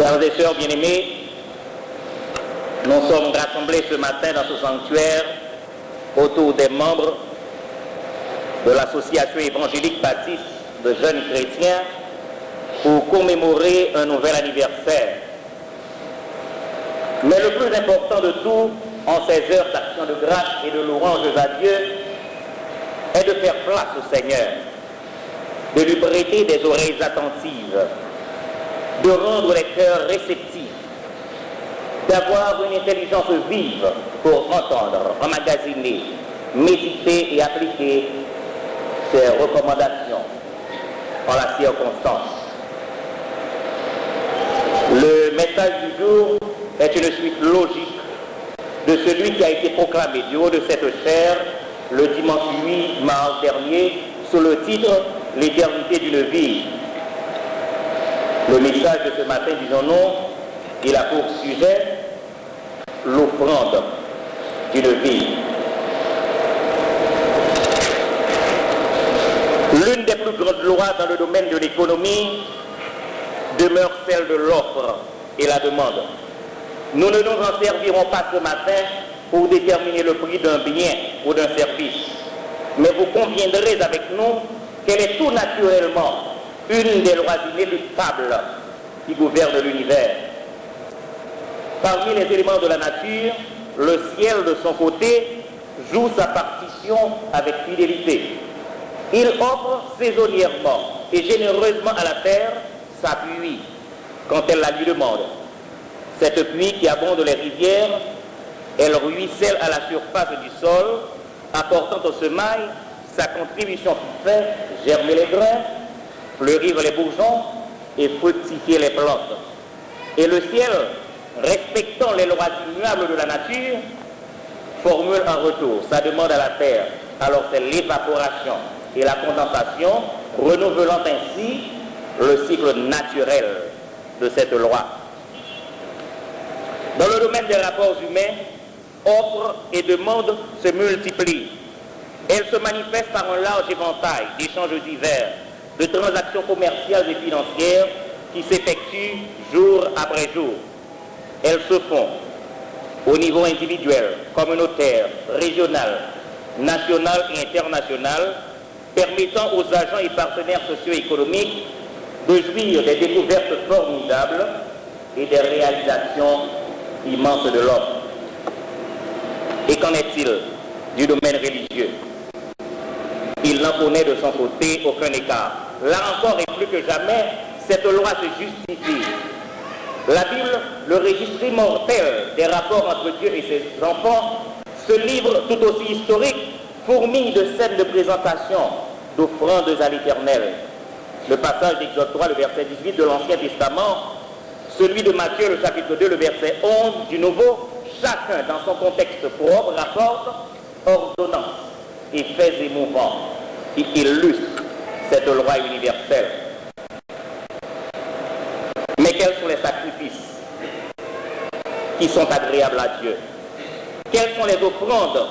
Frères et sœurs bien-aimés, nous sommes rassemblés ce matin dans ce sanctuaire autour des membres de l'association évangélique baptiste de jeunes chrétiens pour commémorer un nouvel anniversaire. Mais le plus important de tout, en ces heures d'action de grâce et de louanges à Dieu, est de faire place au Seigneur, de lui prêter des oreilles attentives, de rendre les cœurs réceptifs, d'avoir une intelligence vive pour entendre, emmagasiner, méditer et appliquer ses recommandations en la circonstance. Le message du jour est une suite logique de celui qui a été proclamé du haut de cette chaire le dimanche 8 mars dernier sous le titre « L'éternité d'une vie ». Le message de ce matin, disons-nous, il a pour sujet l'offrande d'une vie. L'une des plus grandes lois dans le domaine de l'économie demeure celle de l'offre et la demande. Nous ne nous en servirons pas ce matin pour déterminer le prix d'un bien ou d'un service, mais vous conviendrez avec nous qu'elle est tout naturellement une des lois inéluctables qui gouvernent l'univers. Parmi les éléments de la nature, le ciel de son côté joue sa partition avec fidélité. Il offre saisonnièrement et généreusement à la terre sa pluie quand elle la lui demande. Cette pluie qui abonde les rivières, elle ruisselle à la surface du sol, apportant au semail sa contribution qui fait germer les grains, fleurir les bourgeons et fructifier les plantes. Et le ciel, respectant les lois immuables de la nature, formule en retour sa demande à la terre. Alors c'est l'évaporation et la condensation, renouvelant ainsi le cycle naturel de cette loi. Dans le domaine des rapports humains, offre et demande se multiplient. Elles se manifestent par un large éventail d'échanges divers, de transactions commerciales et financières qui s'effectuent jour après jour. Elles se font au niveau individuel, communautaire, régional, national et international, permettant aux agents et partenaires socio-économiques de jouir des découvertes formidables et des réalisations immenses de l'homme. Et qu'en est-il du domaine religieux? Il n'en connaît de son côté aucun écart. Là encore et plus que jamais, cette loi se justifie. La Bible, le registre immortel des rapports entre Dieu et ses enfants, ce livre tout aussi historique, fourmille de scènes de présentation, d'offrandes à l'Éternel. Le passage d'Exode 3, le verset 18 de l'Ancien Testament, celui de Matthieu, le chapitre 2, le verset 11 du Nouveau, chacun dans son contexte propre rapporte ordonnances et faits émouvants qui illustrent cette loi universelle. Mais quels sont les sacrifices qui sont agréables à Dieu? Quelles sont les offrandes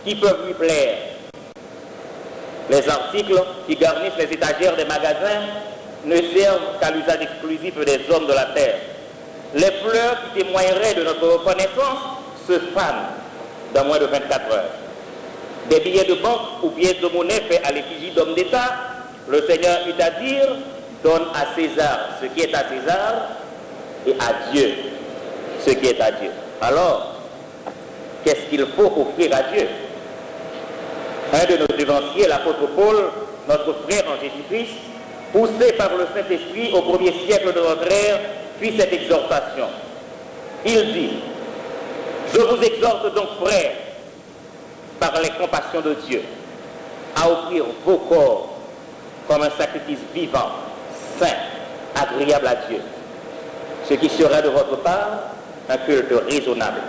qui peuvent lui plaire? Les articles qui garnissent les étagères des magasins ne servent qu'à l'usage exclusif des hommes de la terre. Les fleurs qui témoigneraient de notre reconnaissance se fanent dans moins de 24 heures. Des billets de banque ou pièces de monnaie faits à l'effigie d'hommes d'État, le Seigneur eut à dire: donne à César ce qui est à César et à Dieu ce qui est à Dieu. Alors, qu'est-ce qu'il faut offrir à Dieu? Un de nos devanciers, l'apôtre Paul, notre frère en Jésus-Christ, poussé par le Saint-Esprit au 1er siècle de notre ère, fit cette exhortation. Il dit: je vous exhorte donc, frères, par les compassions de Dieu, à offrir vos corps comme un sacrifice vivant, saint, agréable à Dieu, ce qui sera de votre part un culte raisonnable.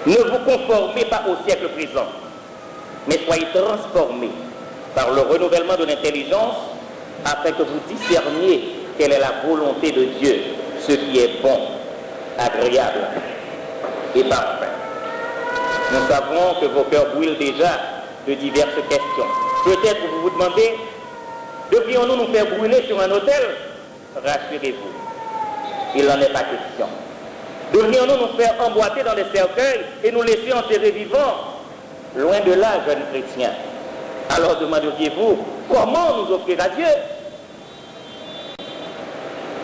Ne vous conformez pas au siècle présent, mais soyez transformés par le renouvellement de l'intelligence, afin que vous discerniez quelle est la volonté de Dieu, ce qui est bon, agréable et parfait. Nous savons que vos cœurs brûlent déjà de diverses questions. Peut-être vous vous demandez, devrions-nous nous faire brûler sur un autel? Rassurez-vous, Il n'en est pas question. Devrions-nous nous faire emboîter dans des cercueils et nous laisser enterrer vivants? Loin de là, jeunes chrétiens. Alors demanderiez-vous, comment nous offrir à Dieu?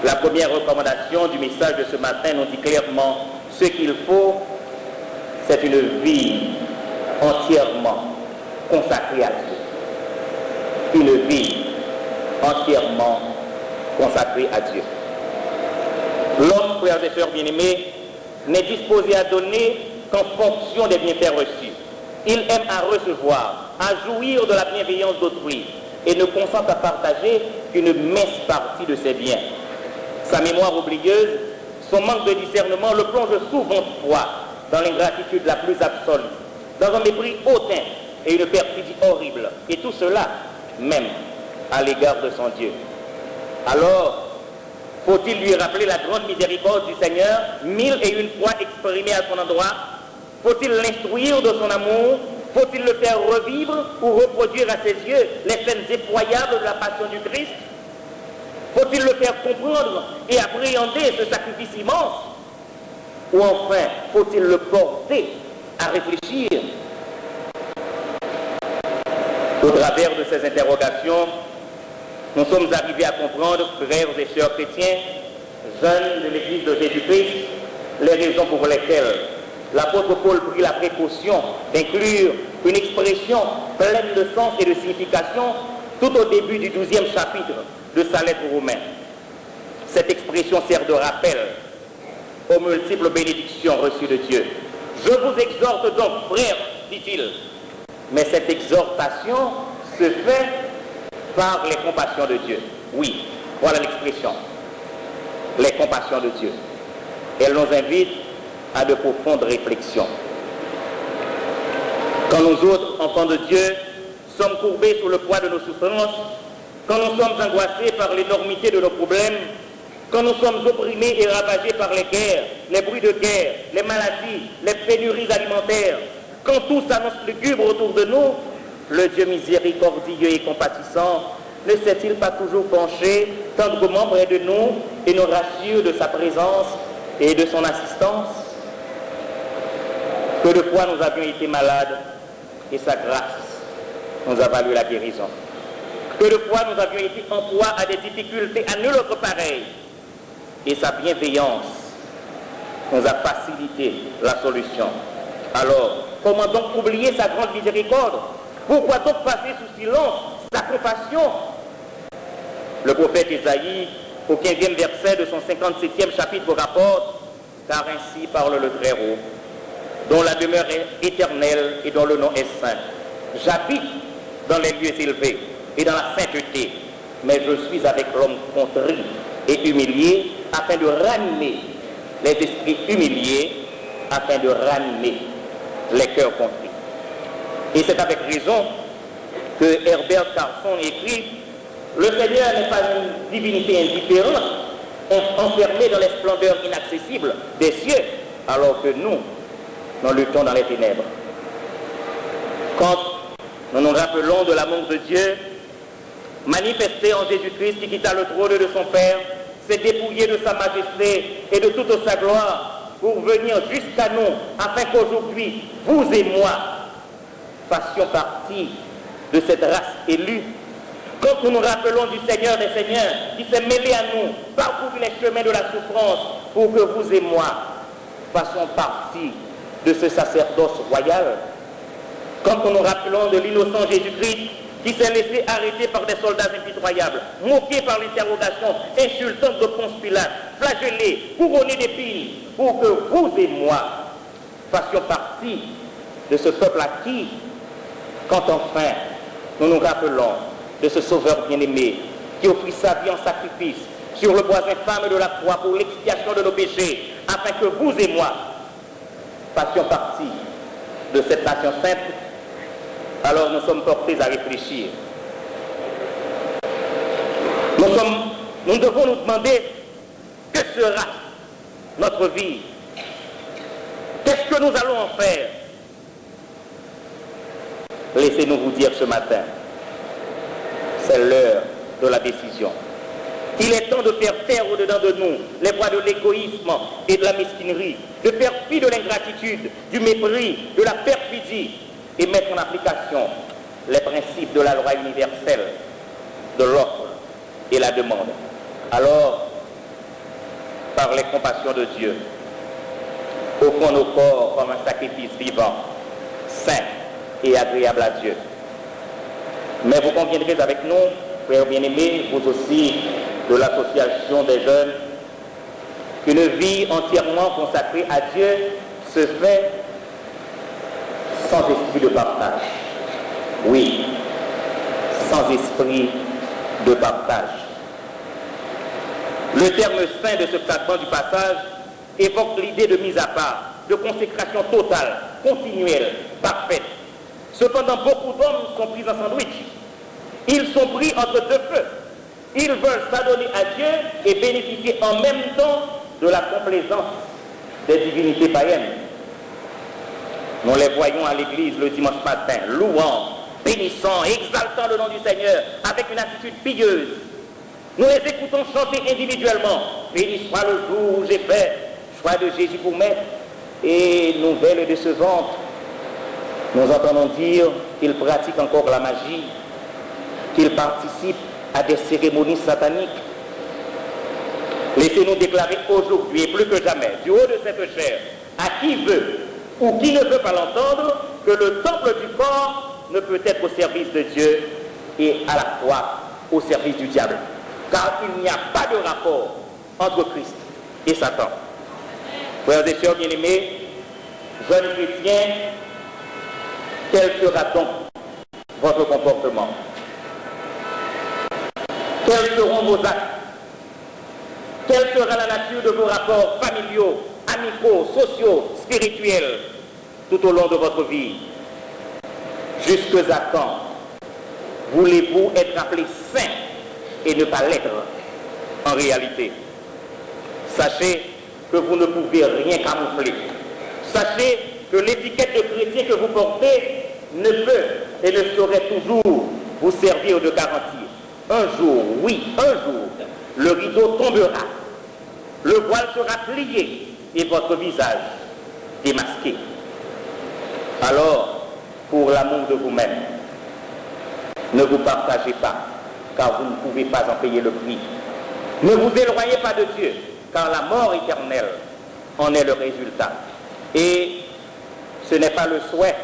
La première recommandation du message de ce matin nous dit clairement, ce qu'il faut, c'est une vie entièrement consacrée à Dieu. Une vie entièrement consacrée à Dieu. L'homme, frères et sœurs bien-aimés, n'est disposé à donner qu'en fonction des bienfaits reçus. Il aime à recevoir, à jouir de la bienveillance d'autrui et ne consent à partager qu'une mince partie de ses biens. Sa mémoire oublieuse, son manque de discernement le plonge souvent de fois dans l'ingratitude la plus absolue, dans un mépris hautain et une perfidie horrible, et tout cela même à l'égard de son Dieu. Alors, faut-il lui rappeler la grande miséricorde du Seigneur, 1001 fois exprimée à son endroit? Faut-il l'instruire de son amour? Faut-il le faire revivre ou reproduire à ses yeux les scènes effroyables de la passion du Christ? Faut-il le faire comprendre et appréhender ce sacrifice immense? Ou enfin, faut-il le porter à réfléchir? Au travers de ces interrogations, nous sommes arrivés à comprendre, frères et sœurs chrétiens, jeunes de l'Église de Jésus-Christ, les raisons pour lesquelles l'apôtre Paul prit la précaution d'inclure une expression pleine de sens et de signification tout au début du 12e chapitre de sa lettre aux Romains. Cette expression sert de rappel aux multiples bénédictions reçues de Dieu. Je vous exhorte donc, frères, dit-il, mais cette exhortation se fait par les compassions de Dieu. Oui, voilà l'expression. Les compassions de Dieu. Elle nous invite à de profondes réflexions. Quand nous autres, enfants de Dieu, sommes courbés sous le poids de nos souffrances, quand nous sommes angoissés par l'énormité de nos problèmes, quand nous sommes opprimés et ravagés par les guerres, les bruits de guerre, les maladies, les pénuries alimentaires, quand tout s'annonce lugubre autour de nous, le Dieu miséricordieux et compatissant ne s'est-il pas toujours penché tendrement près de nous et nous rassure de sa présence et de son assistance? Que de fois nous avions été malades et sa grâce nous a valu la guérison. Que de fois nous avions été en proie à des difficultés à nul autre pareil et sa bienveillance nous a facilité la solution. Alors, comment donc oublier sa grande miséricorde? Pourquoi donc passer sous silence sa compassion? Le prophète Isaïe, au 15e verset de son 57e chapitre, rapporte, car ainsi parle le Très-Haut, dont la demeure est éternelle et dont le nom est saint. J'habite dans les lieux élevés et dans la sainteté, mais je suis avec l'homme contrit et humilié, afin de ranimer les esprits humiliés, afin de ranimer les cœurs contrits. Et c'est avec raison que Herbert Carson écrit: le Seigneur n'est pas une divinité indifférente, enfermée dans les splendeurs inaccessibles des cieux, alors que nous luttons dans les ténèbres. Quand nous nous rappelons de l'amour de Dieu, manifesté en Jésus-Christ qui quitta le trône de son Père, s'est dépouillé de sa majesté et de toute sa gloire pour venir jusqu'à nous, afin qu'aujourd'hui, vous et moi, fassions partie de cette race élue. Quand nous nous rappelons du Seigneur des Seigneurs qui s'est mêlé à nous, parcouru les chemins de la souffrance pour que vous et moi fassions partie de ce sacerdoce royal. Quand nous nous rappelons de l'innocent Jésus-Christ qui s'est laissé arrêter par des soldats impitoyables, moqué par l'interrogation insultante de Ponce Pilate, flagellé, couronné d'épines, pour que vous et moi fassions partie de ce peuple acquis. Quand enfin nous nous rappelons de ce Sauveur bien-aimé qui offrit sa vie en sacrifice sur le bois infâme de la croix pour l'expiation de nos péchés, afin que vous et moi fassions partie de cette nation sainte, alors nous sommes portés à réfléchir. Nous devons nous demander que sera notre vie? Qu'est-ce que nous allons en faire? Laissez-nous vous dire ce matin, c'est l'heure de la décision. Il est temps de faire taire au-dedans de nous les voix de l'égoïsme et de la mesquinerie, de faire fi de l'ingratitude, du mépris, de la perfidie et mettre en application les principes de la loi universelle, de l'offre et la demande. Alors, par les compassions de Dieu, offrons nos corps comme un sacrifice vivant, saint et agréable à Dieu. Mais vous conviendrez avec nous, frères bien-aimés, vous aussi, de l'association des jeunes, qu'une vie entièrement consacrée à Dieu se fait sans esprit de partage. Oui, sans esprit de partage. Le terme saint de ce fragment du passage évoque l'idée de mise à part, de consécration totale, continuelle, parfaite. Cependant, beaucoup d'hommes sont pris en sandwich. Ils sont pris entre deux feux. Ils veulent s'adonner à Dieu et bénéficier en même temps de la complaisance des divinités païennes. Nous les voyons à l'église le dimanche matin, louant, bénissant, exaltant le nom du Seigneur avec une attitude pieuse. Nous les écoutons chanter individuellement. Béni soit le jour où j'ai fait choix de Jésus pour maître. Et nouvelle décevante, nous entendons dire qu'ils pratiquent encore la magie, qu'ils participent à des cérémonies sataniques. Laissez-nous déclarer aujourd'hui et plus que jamais, du haut de cette chair, à qui veut ou qui ne veut pas l'entendre, que le temple du corps ne peut être au service de Dieu et à la fois au service du diable. Car il n'y a pas de rapport entre Christ et Satan. Frères et sœurs bien-aimés, jeunes chrétiens, quel sera donc votre comportement? Quels seront vos actes? Quelle sera la nature de vos rapports familiaux, amicaux, sociaux, spirituels tout au long de votre vie? Jusqu'à quand voulez-vous être appelé saint et ne pas l'être en réalité? Sachez que vous ne pouvez rien camoufler. Sachez que l'étiquette de chrétien que vous portez ne peut et ne saurait toujours vous servir de garantie. Un jour, oui, un jour, le rideau tombera, le voile sera plié et votre visage démasqué. Alors, pour l'amour de vous-même, ne vous partagez pas, car vous ne pouvez pas en payer le prix. Ne vous éloignez pas de Dieu, car la mort éternelle en est le résultat. Et ce n'est pas le souhait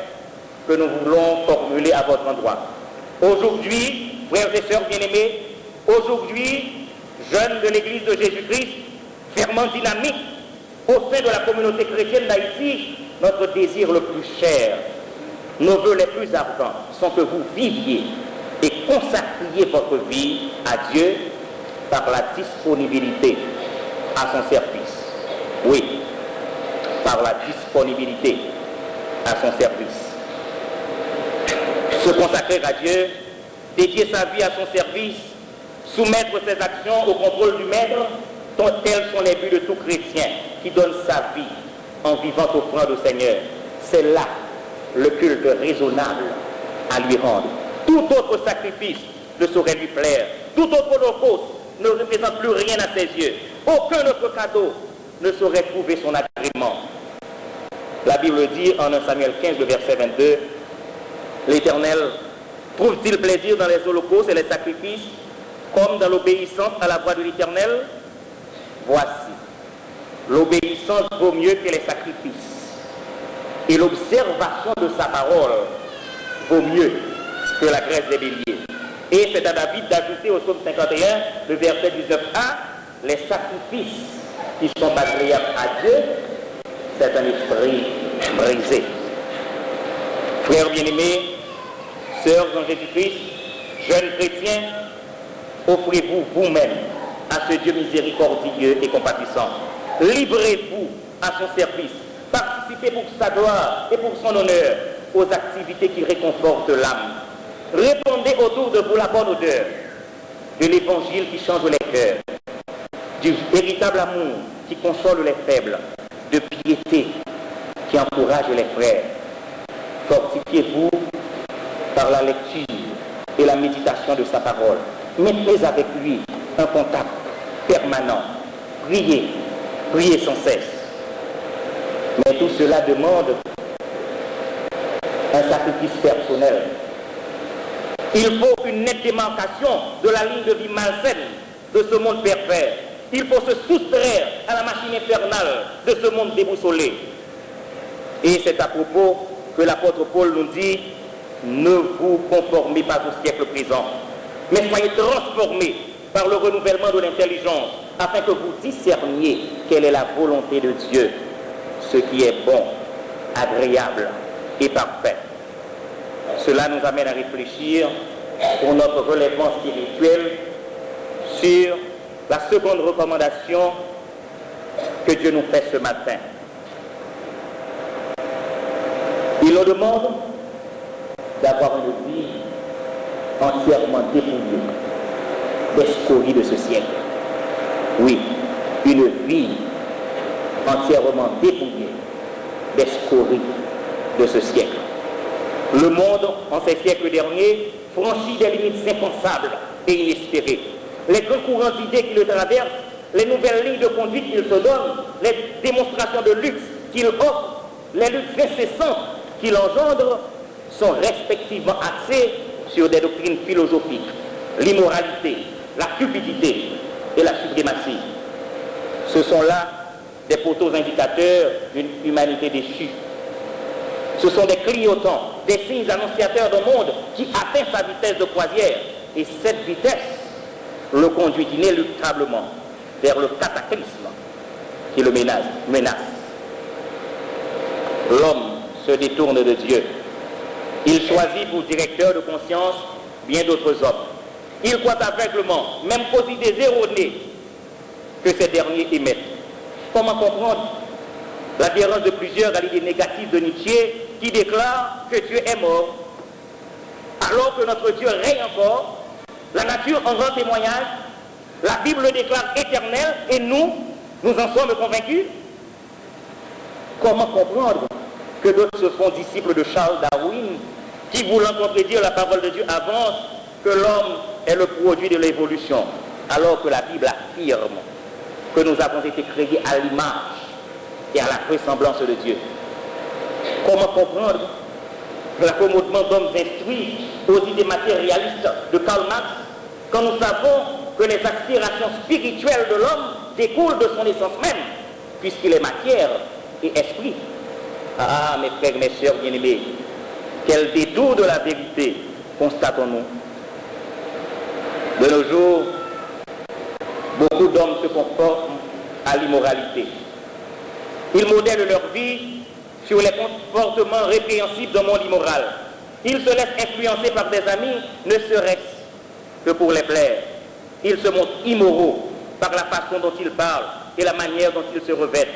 que nous voulons formuler à votre endroit. Aujourd'hui, frères et sœurs bien-aimés, aujourd'hui, jeunes de l'Église de Jésus-Christ, ferment dynamique au sein de la communauté chrétienne d'Haïti, notre désir le plus cher, nos vœux les plus ardents sont que vous viviez et consacriez votre vie à Dieu par la disponibilité à son service. Oui, par la disponibilité à son service. Se consacrer à Dieu, dédier sa vie à son service, soumettre ses actions au contrôle du Maître, tels sont les buts de tout chrétien qui donne sa vie en vivant offrande au Seigneur. C'est là le culte raisonnable à lui rendre. Tout autre sacrifice ne saurait lui plaire. Tout autre holocauste ne représente plus rien à ses yeux. Aucun autre cadeau ne saurait trouver son agrément. La Bible dit en 1 Samuel 15, le verset 22, l'Éternel trouve-t-il plaisir dans les holocaustes et les sacrifices comme dans l'obéissance à la voix de l'Éternel? Voici, l'obéissance vaut mieux que les sacrifices et l'observation de sa parole vaut mieux que la graisse des béliers. Et c'est à David d'ajouter au psaume 51, le verset 19a, les sacrifices qui sont agréables à Dieu, c'est un esprit brisé. Frères bien-aimés, sœurs en Jésus-Christ, jeunes chrétiens, offrez-vous vous-même à ce Dieu miséricordieux et compatissant. Livrez-vous à son service. Participez pour sa gloire et pour son honneur aux activités qui réconfortent l'âme. Répandez autour de vous la bonne odeur de l'évangile qui change les cœurs, du véritable amour qui console les faibles, de piété qui encourage les frères. Fortifiez-vous par la lecture et la méditation de sa parole. Mettez avec lui un contact permanent. Prier, prier sans cesse. Mais tout cela demande un sacrifice personnel. Il faut une nette démarcation de la ligne de vie malsaine de ce monde pervers. Il faut se soustraire à la machine infernale de ce monde déboussolé. Et c'est à propos que l'apôtre Paul nous dit, ne vous conformez pas au siècle présent, mais soyez transformés par le renouvellement de l'intelligence, afin que vous discerniez quelle est la volonté de Dieu, ce qui est bon, agréable et parfait. Cela nous amène à réfléchir pour notre relèvement spirituel sur la seconde recommandation que Dieu nous fait ce matin. Il nous demande d'avoir une vie entièrement dépouillée des scories de ce siècle. Oui, une vie entièrement dépouillée des scories de ce siècle. Le monde, en ces siècles derniers, franchit des limites impensables et inespérées. Les grands courants d'idées qui le traversent, les nouvelles lignes de conduite qu'il se donne, les démonstrations de luxe qu'il offre, les luttes incessantes qu'il engendre, sont respectivement axées sur des doctrines philosophiques, l'immoralité, la cupidité et la suprématie. Ce sont là des poteaux indicateurs d'une humanité déchue. Ce sont des clignotants, des signes annonciateurs d'un monde qui atteint sa vitesse de croisière. Et cette vitesse le conduit inéluctablement vers le cataclysme qui le menace. L'homme se détourne de Dieu. Il choisit pour directeur de conscience bien d'autres hommes. Il croit aveuglement, même aux idées erronées que ces derniers émettent. Comment comprendre l'adhérence de plusieurs à l'idée négative de Nietzsche qui déclare que Dieu est mort, alors que notre Dieu règne encore? La nature en rend témoignage, la Bible le déclare éternel et nous en sommes convaincus. Comment comprendre que d'autres se font disciples de Charles Darwin qui, voulant contredire la parole de Dieu, avance que l'homme est le produit de l'évolution, alors que la Bible affirme que nous avons été créés à l'image et à la ressemblance de Dieu? Comment comprendre l'accommodement d'hommes instruits aux idées matérialistes de Karl Marx quand nous savons que les aspirations spirituelles de l'homme découlent de son essence même, puisqu'il est matière et esprit? Ah, mes frères, mes sœurs bien-aimés, quel détour de la vérité constatons-nous? De nos jours, beaucoup d'hommes se conforment à l'immoralité. Ils modèlent leur vie sur les comportements répréhensibles d'un monde immoral. Ils se laissent influencer par des amis, ne serait-ce que pour les plaire. Ils se montrent immoraux par la façon dont ils parlent et la manière dont ils se revêtent.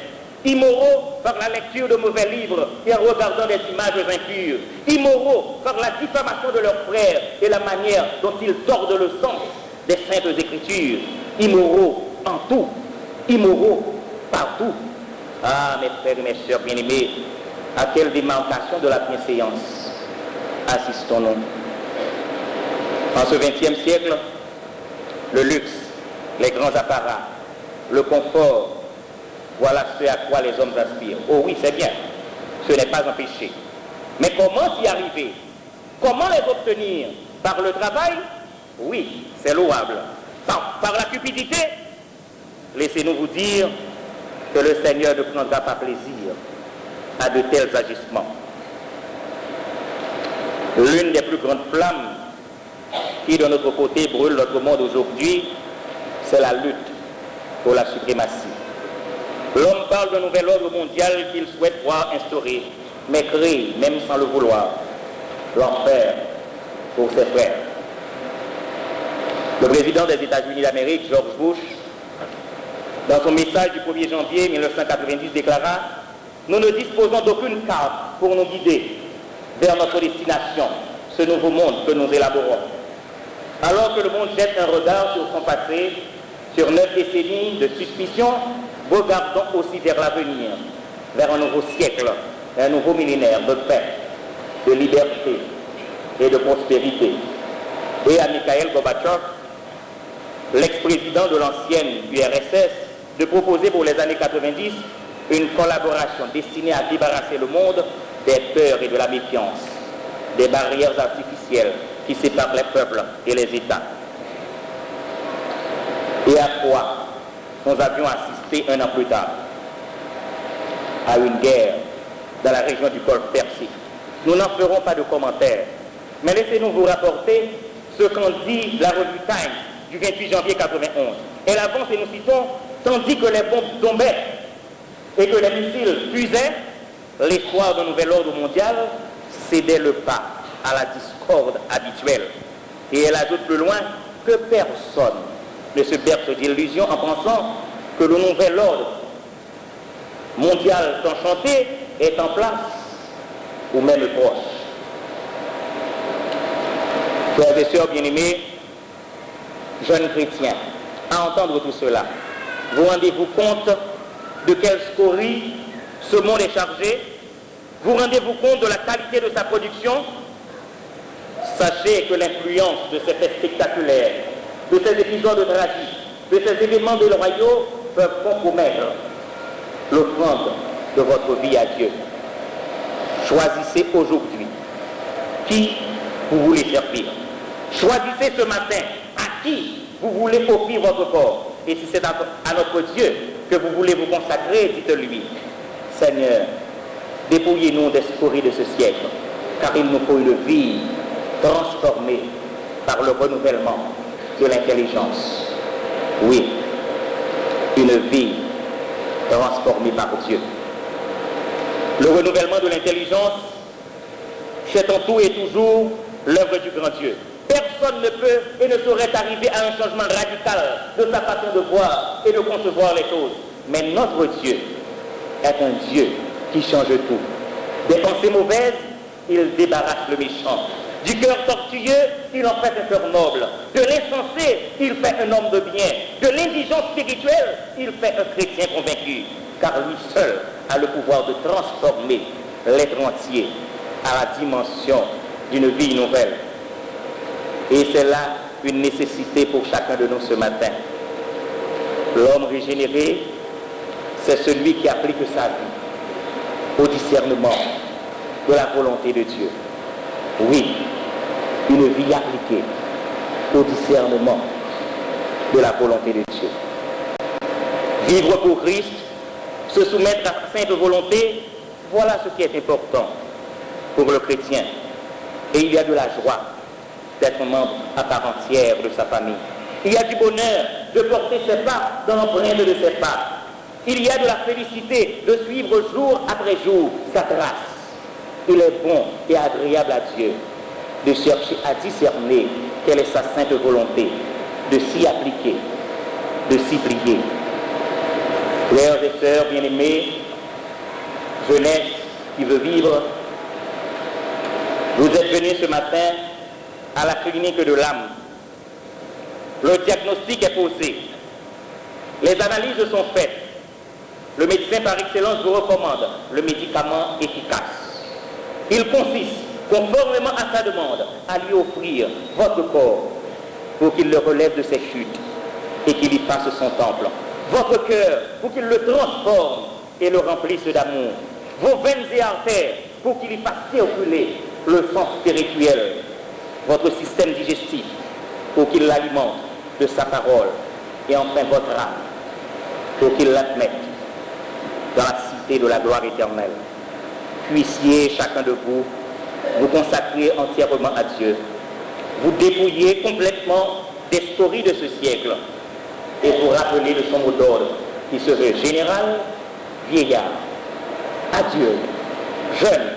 Immoraux par la lecture de mauvais livres et en regardant des images impures. Immoraux par la diffamation de leurs frères et la manière dont ils tordent le sens des saintes écritures. Immoraux en tout, immoraux partout. Ah, mes frères et mes sœurs bien-aimés, à quelle démarcation de la bienséance assistons-nous? En ce XXe siècle, le luxe, les grands apparats, le confort, voilà ce à quoi les hommes aspirent. Oh oui, c'est bien, ce n'est pas un péché. Mais comment y arriver? Comment les obtenir? Par le travail? Oui, c'est louable. Par la cupidité? Laissez-nous vous dire que le Seigneur ne prendra pas plaisir à de tels agissements. L'une des plus grandes flammes qui de notre côté brûle notre monde aujourd'hui, c'est la lutte pour la suprématie. L'homme parle d'un nouvel ordre mondial qu'il souhaite voir instauré, mais crée, même sans le vouloir, l'enfer pour ses frères. Le président des États-Unis d'Amérique, George Bush, dans son message du 1er janvier 1990 déclara « Nous ne disposons d'aucune carte pour nous guider vers notre destination, ce nouveau monde que nous élaborons. » Alors que le monde jette un regard sur son passé, sur 9 décennies de suspicion, regardons aussi vers l'avenir, vers un nouveau siècle, un nouveau millénaire de paix, de liberté et de prospérité. Et à Mikhail Gorbatchev, l'ex-président de l'ancienne URSS, de proposer pour les années 90 une collaboration destinée à débarrasser le monde des peurs et de la méfiance, des barrières artificielles qui séparent les peuples et les États. Et à quoi nous avions assisté un an plus tard? À une guerre dans la région du Golfe Persique. Nous n'en ferons pas de commentaires, mais laissez-nous vous rapporter ce qu'en dit la revue Time du 28 janvier 91. Elle avance et nous citons: tandis que les bombes tombaient et que les missiles fusaient, l'espoir d'un nouvel ordre mondial cédait le pas à la discorde habituelle. Et elle ajoute plus loin que personne ne se berce d'illusions en pensant que le nouvel ordre mondial enchanté est en place ou même proche. Frères et sœurs bien-aimés, jeunes chrétiens, à entendre tout cela, vous rendez-vous compte de quelle scorie ce monde est chargé? Vous rendez-vous compte de la qualité de sa production? Sachez que l'influence de ces faits spectaculaires, de ces épisodes tragiques, de ces événements déloyaux peuvent compromettre l'offrande de votre vie à Dieu. Choisissez aujourd'hui qui vous voulez servir. Choisissez ce matin à qui vous voulez offrir votre corps. Et si c'est à notre Dieu que vous voulez vous consacrer, dites-lui: Seigneur, dépouillez-nous des scories de ce siècle, car il nous faut une vie transformée par le renouvellement de l'intelligence. Oui, une vie transformée par Dieu. Le renouvellement de l'intelligence, c'est en tout et toujours l'œuvre du grand Dieu. Personne ne peut et ne saurait arriver à un changement radical de sa façon de voir et de concevoir les choses. Mais notre Dieu est un Dieu qui change tout. Des pensées mauvaises, il débarrasse le méchant. Du cœur tortueux, il en fait un cœur noble. De l'insensé, il fait un homme de bien. De l'indigence spirituelle, il fait un chrétien convaincu. Car lui seul a le pouvoir de transformer l'être entier à la dimension d'une vie nouvelle. Et c'est là une nécessité pour chacun de nous ce matin. L'homme régénéré, c'est celui qui applique sa vie au discernement de la volonté de Dieu. Oui, une vie appliquée au discernement de la volonté de Dieu. Vivre pour Christ, se soumettre à sa sainte volonté, voilà ce qui est important pour le chrétien. Et il y a de la joie d'être membre à part entière de sa famille. Il y a du bonheur de porter ses pas dans l'empreinte de ses pas. Il y a de la félicité de suivre jour après jour sa trace. Il est bon et agréable à Dieu de chercher à discerner quelle est sa sainte volonté, de s'y appliquer, de s'y plier. Frères et sœurs bien-aimés, jeunesse qui veut vivre, vous êtes venus ce matin à la clinique de l'âme. Le diagnostic est posé. Les analyses sont faites. Le médecin par excellence vous recommande le médicament efficace. Il consiste, conformément à sa demande, à lui offrir votre corps pour qu'il le relève de ses chutes et qu'il y fasse son temple. Votre cœur pour qu'il le transforme et le remplisse d'amour. Vos veines et artères pour qu'il y fasse circuler le sang spirituel. Votre système digestif pour qu'il l'alimente de sa parole. Et enfin votre âme pour qu'il l'admette dans la cité de la gloire éternelle. Puissiez chacun de vous vous consacrer entièrement à Dieu, vous dépouiller complètement des scories de ce siècle et vous rappeler de son mot d'ordre qui se veut général, vieillard, adieu, jeune,